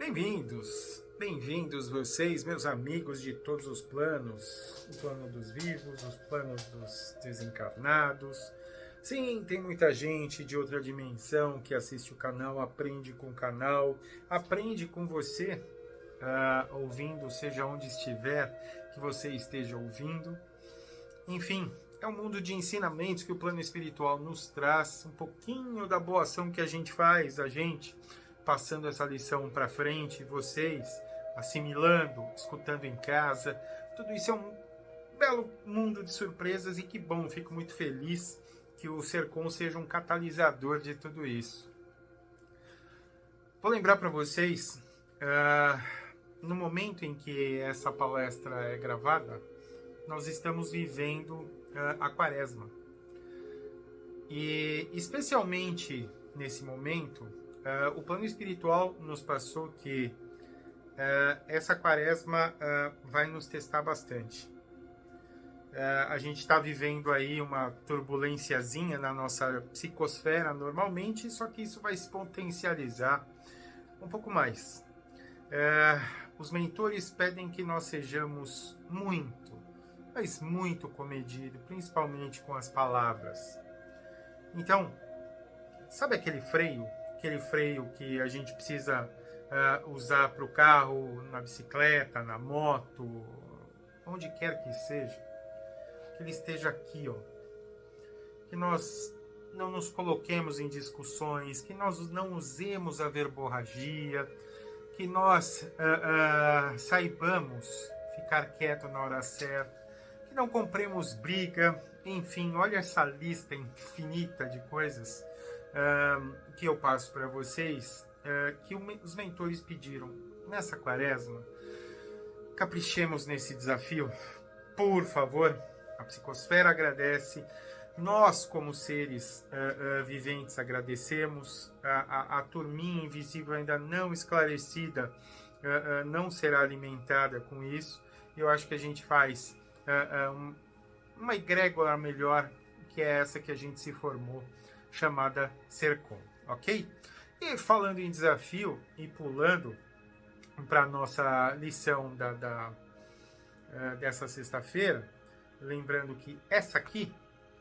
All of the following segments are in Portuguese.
Bem-vindos vocês, meus amigos de todos os planos, o plano dos vivos, os planos dos desencarnados. Sim, tem muita gente de outra dimensão que assiste o canal, aprende com o canal, aprende com você, ouvindo, seja onde estiver que você esteja ouvindo. Enfim, é um mundo de ensinamentos que o plano espiritual nos traz, um pouquinho da boa ação que a gente faz, passando essa lição para frente, vocês assimilando, escutando em casa. Tudo isso é um belo mundo de surpresas e que bom, fico muito feliz que o Sercon seja um catalisador de tudo isso. Vou lembrar para vocês, no momento em que essa palestra é gravada, nós estamos vivendo a Quaresma. E especialmente nesse momento, o plano espiritual nos passou que essa Quaresma vai nos testar bastante. A gente está vivendo aí uma turbulênciazinha na nossa psicosfera normalmente, só que isso vai se potencializar um pouco mais. Os mentores pedem que nós sejamos mas muito comedido, principalmente com as palavras. Então, sabe aquele freio que a gente precisa usar para o carro, na bicicleta, na moto, onde quer que seja, que ele esteja aqui, ó. Que nós não nos coloquemos em discussões, que nós não usemos a verborragia, que nós saibamos ficar quieto na hora certa, que não compremos briga, enfim, olha essa lista infinita de coisas que eu passo para vocês, que os mentores pediram nessa Quaresma. Caprichemos nesse desafio, por favor. A psicosfera agradece, nós como seres viventes agradecemos, a turminha invisível ainda não esclarecida não será alimentada com isso. Eu acho que a gente faz uma egrégora melhor, que é essa que a gente se formou, chamada Sercon, ok? E falando em desafio e pulando para a nossa lição dessa sexta-feira, lembrando que essa aqui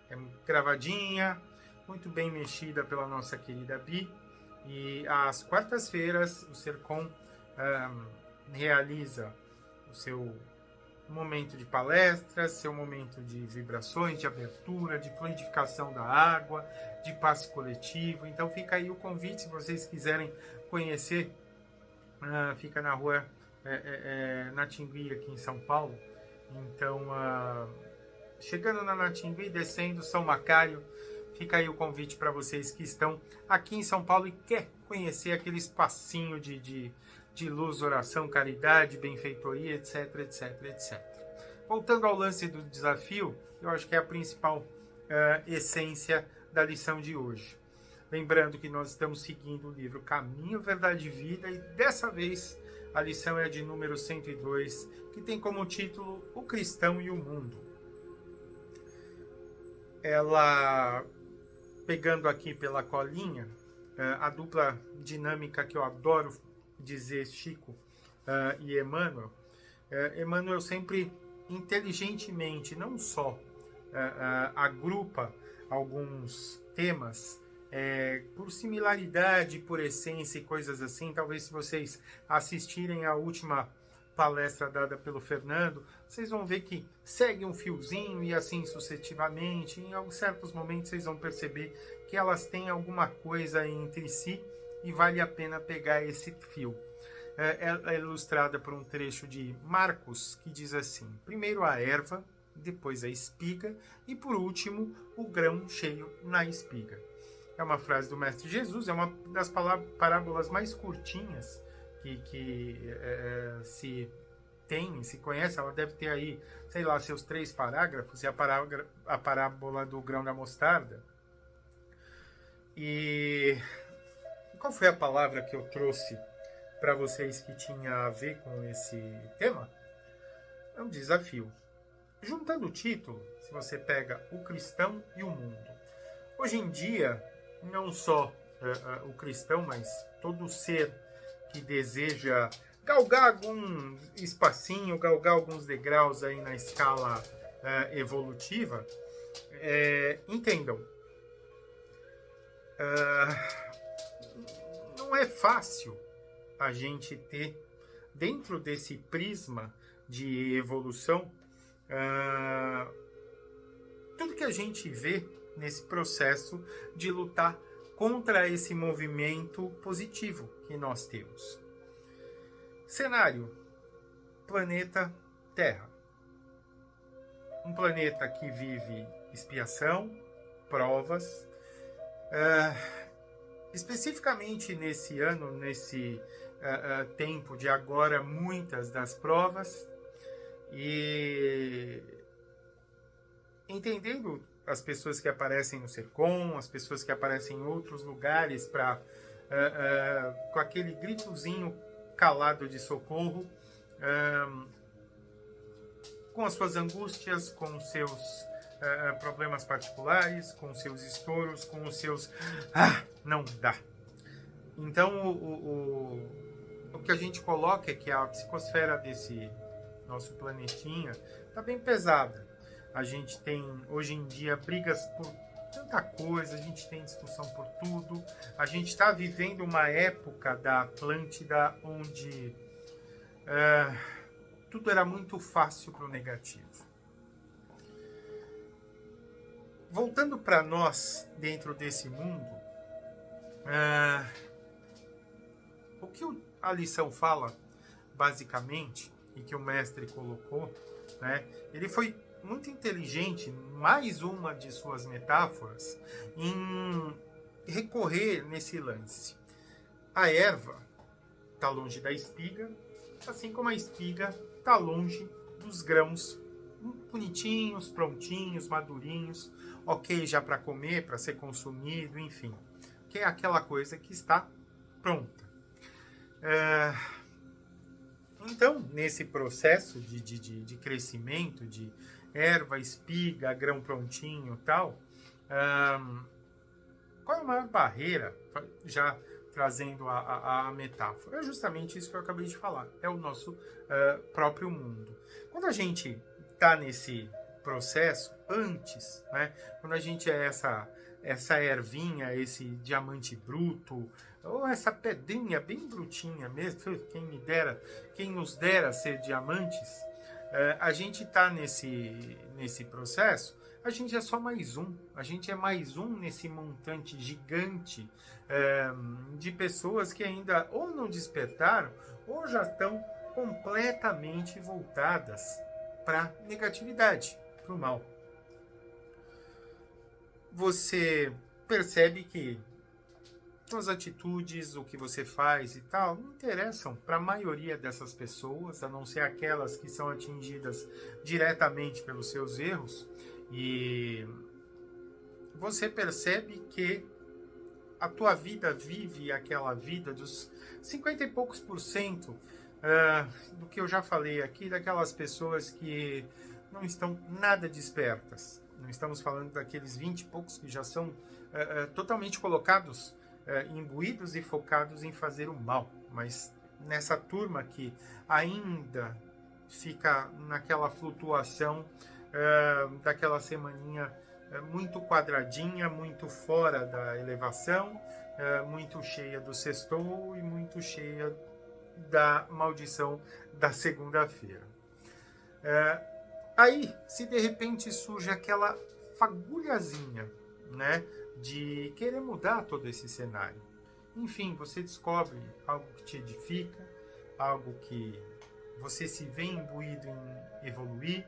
é gravadinha, muito bem mexida pela nossa querida Bi, e às quartas-feiras o Sercon realiza o seu momento de palestras, seu momento de vibrações, de abertura, de fluidificação da água, de passe coletivo. Então fica aí o convite, se vocês quiserem conhecer, fica na rua Natingui, aqui em São Paulo. Então, chegando na Natingui, descendo São Macário, fica aí o convite para vocês que estão aqui em São Paulo e quer conhecer aquele espacinho de luz, oração, caridade, benfeitoria, etc, etc, etc. Voltando ao lance do desafio, eu acho que é a principal essência da lição de hoje. Lembrando que nós estamos seguindo o livro Caminho, Verdade e Vida, e dessa vez a lição é de número 102, que tem como título O Cristão e o Mundo. Ela, pegando aqui pela colinha, a dupla dinâmica que eu adoro dizer, Chico e Emmanuel. Emmanuel sempre inteligentemente não só agrupa alguns temas por similaridade, por essência e coisas assim. Talvez, se vocês assistirem a última palestra dada pelo Fernando, vocês vão ver que segue um fiozinho e assim sucessivamente. Em certos momentos vocês vão perceber que elas têm alguma coisa entre si e vale a pena pegar esse fio. Ela é ilustrada por um trecho de Marcos, que diz assim: primeiro a erva, depois a espiga e por último o grão cheio na espiga. É uma frase do Mestre Jesus, é uma das parábolas mais curtinhas que se conhece. Ela deve ter aí, sei lá, seus 3 parágrafos, e a parábola do grão da mostarda. E qual foi a palavra que eu trouxe para vocês que tinha a ver com esse tema? É um desafio. Juntando o título, se você pega o cristão e o mundo. Hoje em dia, não só o cristão, mas todo ser que deseja galgar algum espacinho, galgar alguns degraus aí na escala evolutiva, entendam, não é fácil a gente ter, dentro desse prisma de evolução, tudo que a gente vê nesse processo de lutar contra esse movimento positivo que nós temos. Cenário: planeta Terra. Um planeta que vive expiação, provas. Especificamente nesse ano, nesse tempo de agora, muitas das provas. E entendendo as pessoas que aparecem no Sercom, as pessoas que aparecem em outros lugares com aquele gritozinho calado de socorro, com as suas angústias, com os seus problemas particulares, com os seus estouros, com os seus não dá. Então o que a gente coloca é que a psicosfera desse nosso planetinha está bem pesada. A gente tem, hoje em dia, brigas por tanta coisa, a gente tem discussão por tudo. A gente está vivendo uma época da Atlântida onde tudo era muito fácil para o negativo. Voltando para nós, dentro desse mundo, o que a lição fala, basicamente, e que o mestre colocou, né, ele foi muito inteligente, mais uma de suas metáforas, em recorrer nesse lance. A erva está longe da espiga, assim como a espiga está longe dos grãos bonitinhos, prontinhos, madurinhos, ok já para comer, para ser consumido, enfim, que é aquela coisa que está pronta. Então, nesse processo de crescimento, de erva, espiga, grão prontinho e tal, qual é a maior barreira, já trazendo a metáfora? É justamente isso que eu acabei de falar, é o nosso próprio mundo. Quando a gente está nesse processo, antes, né, quando a gente é essa ervinha, esse diamante bruto, ou essa pedrinha bem brutinha mesmo, quem nos dera ser diamantes, a gente está nesse processo, a gente é só mais um, a gente é mais um nesse montante gigante de pessoas que ainda ou não despertaram, ou já estão completamente voltadas para negatividade, para o mal. Você percebe que suas atitudes, o que você faz e tal, não interessam para a maioria dessas pessoas, a não ser aquelas que são atingidas diretamente pelos seus erros, e você percebe que a tua vida vive aquela vida dos 50 e poucos % do que eu já falei aqui, daquelas pessoas que não estão nada despertas. Não estamos falando daqueles 20 e poucos que já são totalmente colocados, imbuídos e focados em fazer o mal, mas nessa turma que ainda fica naquela flutuação daquela semaninha muito quadradinha, muito fora da elevação, muito cheia do sextou e muito cheia da maldição da segunda-feira. Aí, se de repente surge aquela fagulhazinha, né, de querer mudar todo esse cenário, enfim, você descobre algo que te edifica, algo que você se vê imbuído em evoluir,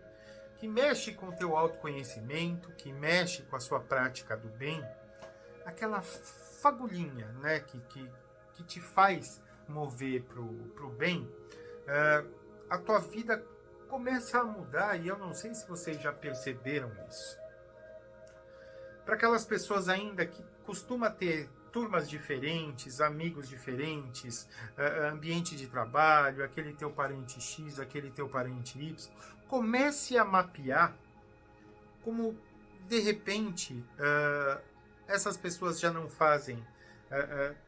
que mexe com o teu autoconhecimento, que mexe com a sua prática do bem, aquela fagulhinha, né, que te faz mover pro bem, a tua vida começa a mudar, e eu não sei se vocês já perceberam isso. Para aquelas pessoas ainda que costumam ter turmas diferentes, amigos diferentes, ambiente de trabalho, aquele teu parente X, aquele teu parente Y, comece a mapear como, de repente, essas pessoas já não fazem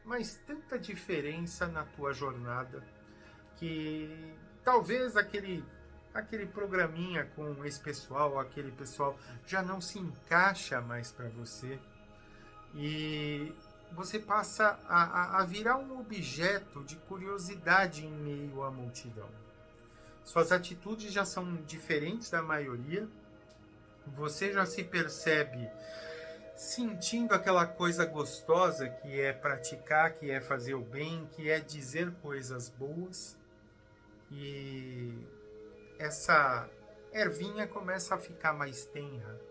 mas tanta diferença na tua jornada que talvez aquele programinha com esse pessoal, aquele pessoal já não se encaixa mais para você e você passa a virar um objeto de curiosidade em meio à multidão. Suas atitudes já são diferentes da maioria, você já se percebe sentindo aquela coisa gostosa que é praticar, que é fazer o bem, que é dizer coisas boas. E essa ervinha começa a ficar mais tenra.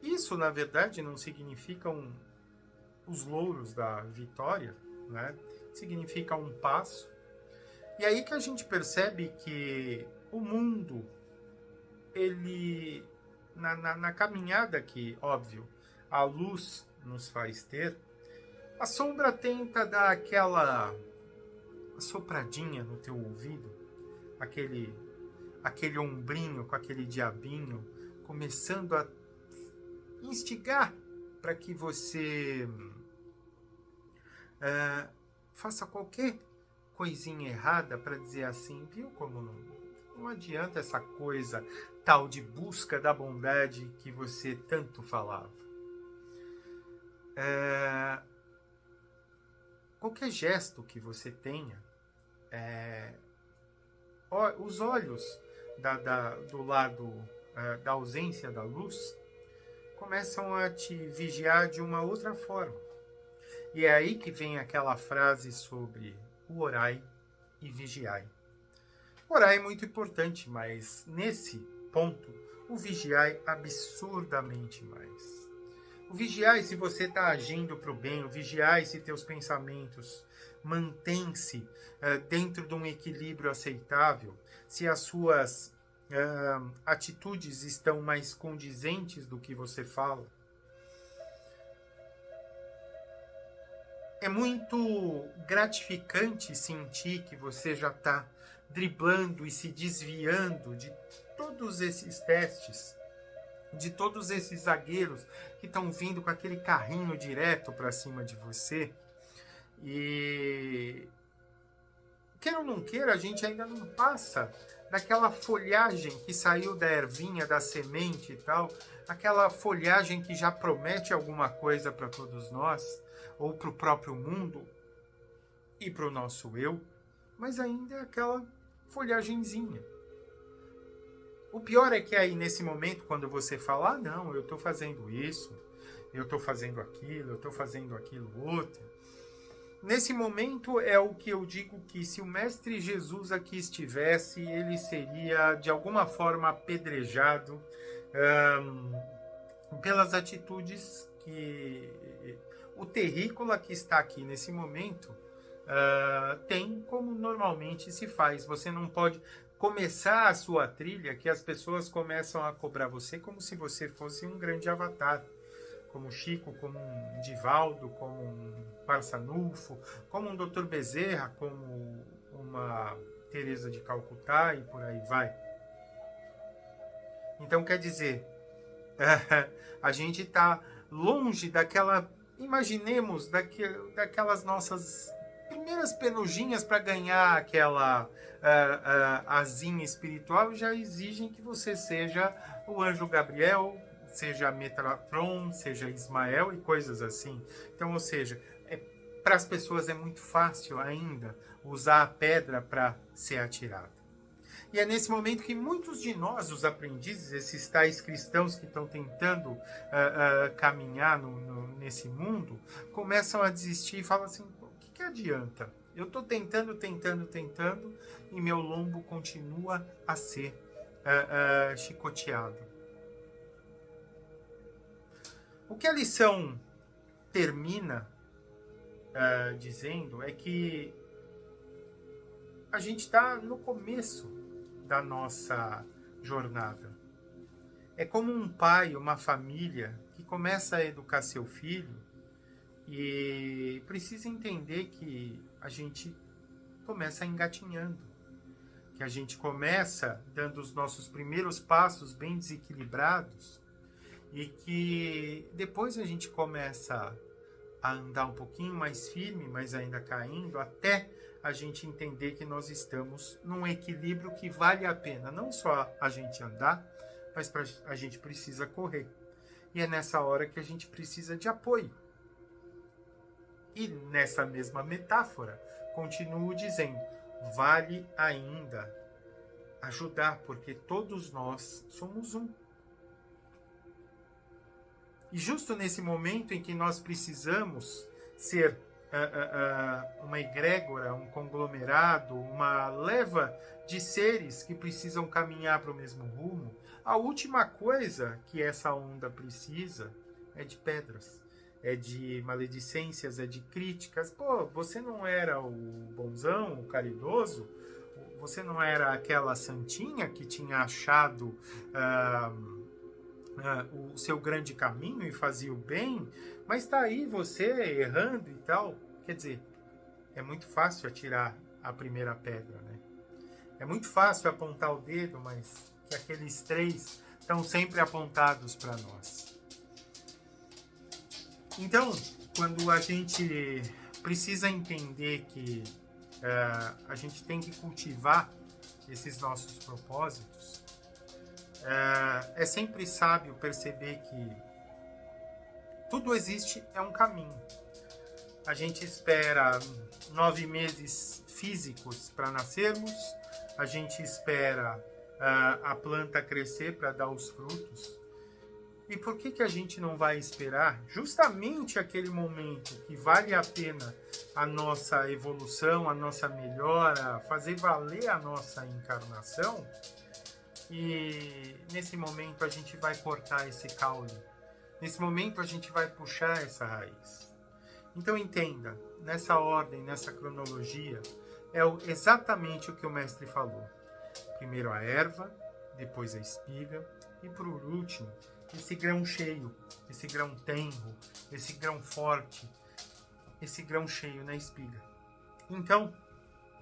Isso, na verdade, não significa os louros da vitória, né? Significa um passo. E aí que a gente percebe que o mundo, ele, na caminhada que, óbvio, a luz nos faz ter, a sombra tenta dar aquela sopradinha no teu ouvido, aquele ombrinho com aquele diabinho, começando a instigar para que você faça qualquer coisinha errada para dizer assim, viu como não adianta essa coisa tal de busca da bondade que você tanto falava. Qualquer gesto que você tenha, os olhos do lado da ausência da luz começam a te vigiar de uma outra forma. E é aí que vem aquela frase sobre o orai e vigiai. Orai é muito importante, mas nesse ponto, o vigiai absurdamente mais. O vigiai se você está agindo para o bem, o vigiai se teus pensamentos mantêm-se dentro de um equilíbrio aceitável, se as suas atitudes estão mais condizentes do que você fala. É muito gratificante sentir que você já está driblando e se desviando de todos esses testes, de todos esses zagueiros que estão vindo com aquele carrinho direto para cima de você. E queira ou não queira, a gente ainda não passa daquela folhagem que saiu da ervinha, da semente e tal, aquela folhagem que já promete alguma coisa para todos nós, ou para o próprio mundo e para o nosso eu, mas ainda é aquela folhagenzinha. O pior é que aí, nesse momento, quando você fala, não, eu estou fazendo isso, eu estou fazendo aquilo, eu estou fazendo aquilo outro, nesse momento é o que eu digo que se o Mestre Jesus aqui estivesse, ele seria, de alguma forma, apedrejado pelas atitudes que o terrícola que está aqui nesse momento tem, como normalmente se faz. Você não pode começar a sua trilha que as pessoas começam a cobrar você como se você fosse um grande avatar, como Chico, como um Divaldo, como um Parsanulfo, como um Dr. Bezerra, como uma Teresa de Calcutá e por aí vai. Então, quer dizer, a gente está longe daquela, imaginemos, daquelas nossas primeiras penugem para ganhar aquela asinha espiritual, já exigem que você seja o anjo Gabriel, seja Metatron, seja Ismael e coisas assim. Então, ou seja, para as pessoas é muito fácil ainda usar a pedra para ser atirada. E é nesse momento que muitos de nós, os aprendizes, esses tais cristãos que estão tentando caminhar nesse mundo, começam a desistir e falam assim, o que adianta? Eu estou tentando, e meu lombo continua a ser chicoteado. O que a lição termina dizendo é que a gente está no começo da nossa jornada. É como um pai, uma família que começa a educar seu filho e precisa entender que a gente começa engatinhando, que a gente começa dando os nossos primeiros passos bem desequilibrados e que depois a gente começa a andar um pouquinho mais firme, mas ainda caindo, até a gente entender que nós estamos num equilíbrio que vale a pena, não só a gente andar, mas a gente precisa correr. E é nessa hora que a gente precisa de apoio. E nessa mesma metáfora, continuo dizendo, vale ainda ajudar, porque todos nós somos um. E justo nesse momento em que nós precisamos ser uma egrégora, um conglomerado, uma leva de seres que precisam caminhar para o mesmo rumo, a última coisa que essa onda precisa é de pedras, é de maledicências, é de críticas. Pô, você não era o bonzão, o caridoso? Você não era aquela santinha que tinha achado o seu grande caminho e fazia o bem? Mas está aí você errando e tal. Quer dizer, é muito fácil atirar a primeira pedra, né? É muito fácil apontar o dedo, mas que aqueles três estão sempre apontados para nós. Então, quando a gente precisa entender que a gente tem que cultivar esses nossos propósitos, é sempre sábio perceber que tudo existe, é um caminho. A gente espera 9 meses físicos para nascermos, a gente espera a planta crescer para dar os frutos. E por que a gente não vai esperar justamente aquele momento que vale a pena a nossa evolução, a nossa melhora, fazer valer a nossa encarnação? E nesse momento a gente vai cortar esse caule. Nesse momento a gente vai puxar essa raiz. Então entenda, nessa ordem, nessa cronologia, é exatamente o que o mestre falou. Primeiro a erva, depois a espiga e por último esse grão cheio, esse grão tenro, esse grão forte, esse grão cheio na espiga. Então,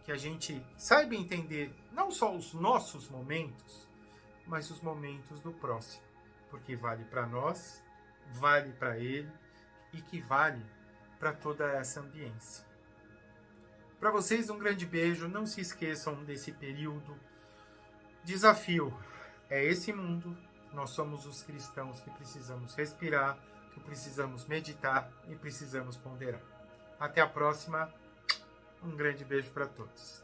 que a gente saiba entender não só os nossos momentos, mas os momentos do próximo, porque vale para nós, vale para ele e que vale para toda essa ambiência. Para vocês um grande beijo, não se esqueçam desse período. Desafio é esse mundo. Nós somos os cristãos que precisamos respirar, que precisamos meditar e precisamos ponderar. Até a próxima. Um grande beijo para todos.